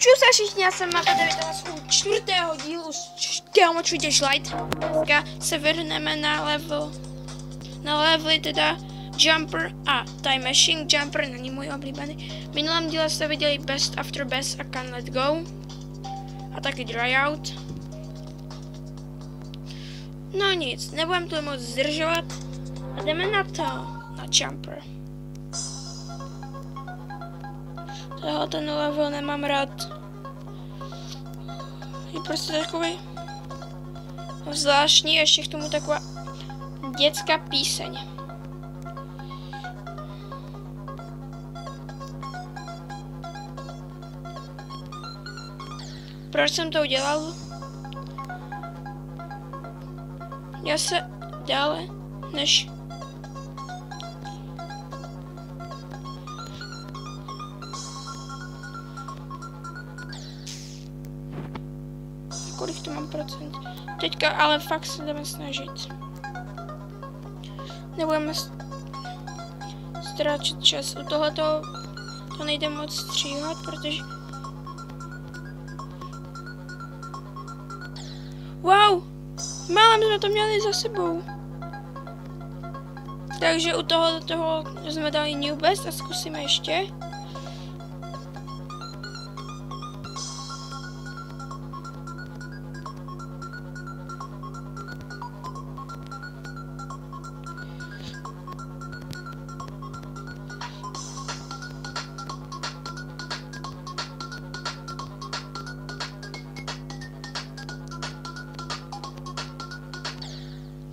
Čus a všichni, já jsem Maka, vítám vás u 4. dílu z How Much We Dash Light. Dneska se vrhneme na levely teda Jumper a Time Machine. Jumper není můj oblíbený. V minulém díle jste viděli Best After Best a Can't Let Go. A taky Dry Out. No nic, nebudem to moc zdržovat. A jdeme na to, na Jumper. Tohle ten level nemám rád. Je prostě takový zvláštní, ještě k tomu taková dětská píseň. Proč jsem to udělal? Já se dále než kolik to mám procent. Teďka ale fakt se jdeme snažit. Nebudeme ztrácet čas. U tohoto to nejde moc stříhat, protože wow! Málem jsme to měli za sebou. Takže u toho jsme dali New Best a zkusíme ještě.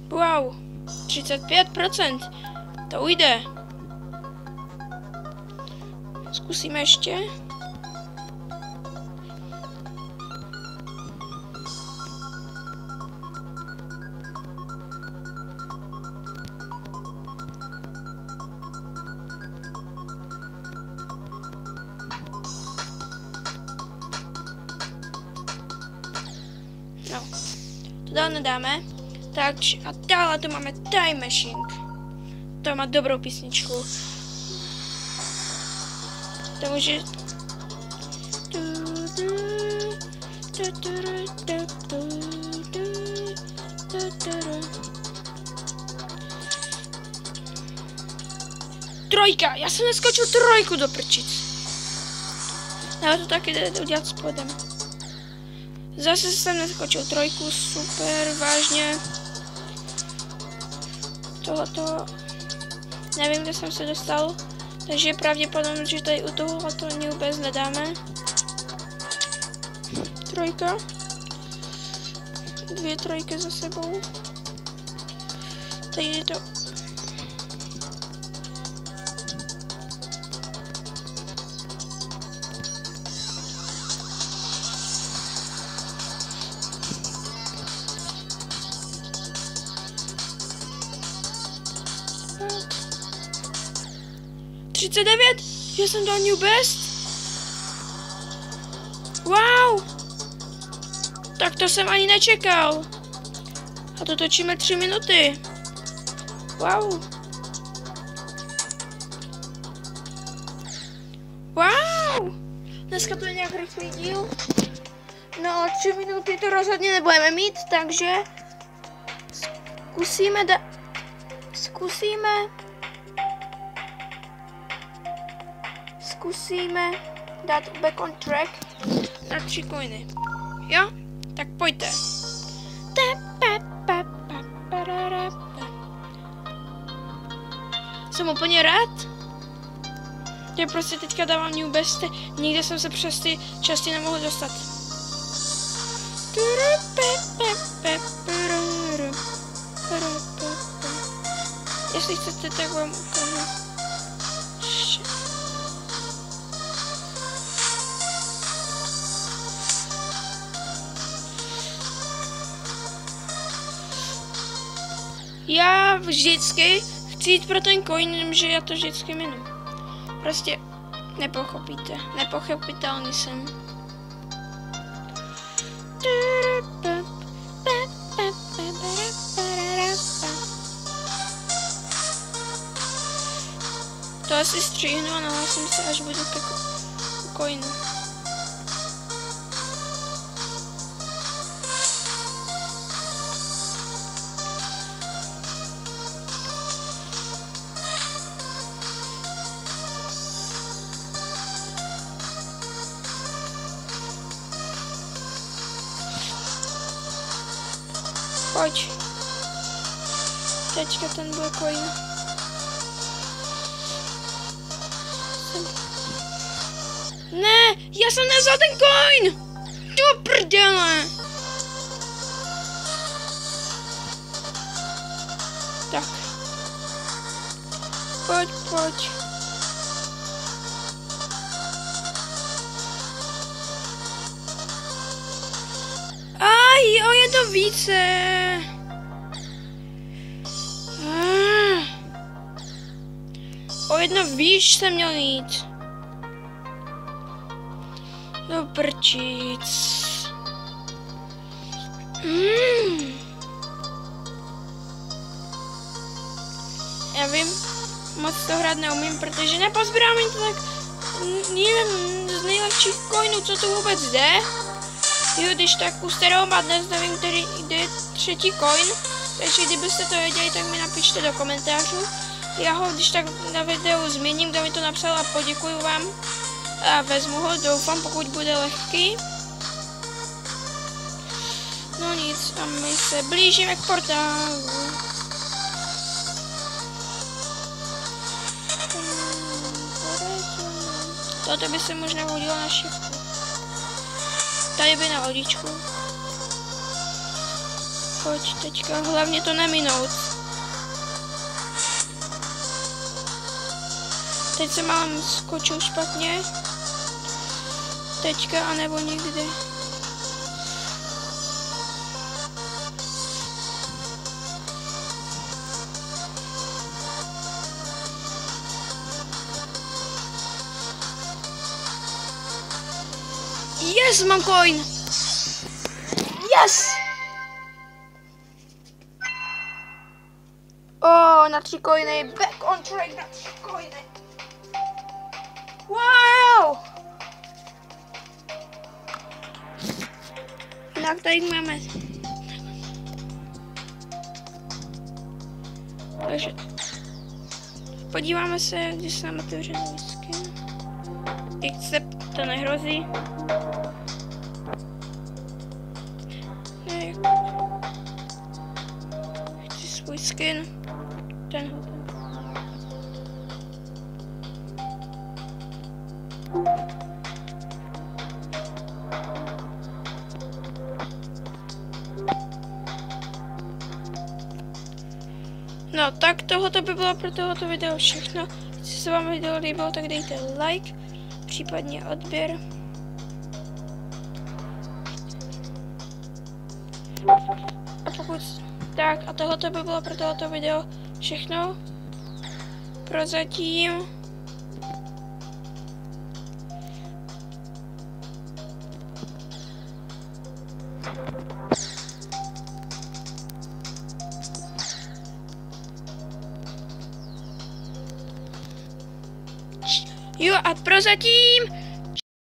Wow, 35%, to ujde. Zkusíme ještě. No, to dál nedáme. Takže a dále tu máme Time Machine. To má dobrou písničku. To může... Trojka! Já jsem neskočil trojku do prčic. Ale to taky jde udělat spodem. Zase jsem neskočil trojku, super, vážně. Tohoto nevím, kde jsem se dostal, takže je pravděpodobně, že tady u tohoto ani vůbec nedáme. Trojka. 2 trojky za sebou. Tady je to. Já jsem dal New Best. Wow. Tak to jsem ani nečekal. A to točíme 3 minuty. Wow. Wow. Dneska to je nějak rychlý díl. No 3 minuty to rozhodně nebudeme mít, takže zkusíme dát back on track na 3 coiny. Jo? Tak pojďte. Jsem úplně rád. Já prostě teďka dávám New Best. Nikde jsem se přes ty části nemohl dostat. Jestli chcete, tak vám ukážu. Já vždycky chci jít pro ten coin, že já to vždycky minu. Prostě nepochopíte. Nepochopitelný jsem. To asi stříhnu a nahlásím se, až budu ke coinu. Pojď. Teďka ten byl coin. Ne, já jsem nevzal ten coin! Do prdele! Tak. Pojď, pojď. Jo, je to více. O jedno výš jsem měl jít. Do prčic. Já vím, moc to hrát neumím, protože nepozbírám to tak jeden z nejlepších coinů, co tu vůbec jde. Jo, když tak u Stereo Madness nevím, kde je třetí coin, takže kdybyste to věděli, tak mi napište do komentářů. Já ho když tak na videu změním, kdo mi to napsal a poděkuju vám. A vezmu ho, doufám, pokud bude lehký. No nic, a my se blížíme k portálu. Toto by se možná hodilo na šipku. Tady by na lodičku. Pojď teďka, hlavně to neminout. Teď se mám skočil špatně. Teďka, anebo nikdy. Yes, mám coin! Yes! Na 3 coiny, back on track na 3 coiny. Wow! Tak tady máme. Takže podíváme se, když se nám otevře nový skin. Except to nehrozí. Chci svůj skin. Tenhle. No, tak tohoto by bylo pro tohoto video všechno. Jestli se vám video líbilo, tak dejte like, případně odběr. A pokud tak, a tohoto by bylo pro tohoto video všechno. Prozatím. Jo, a prozatím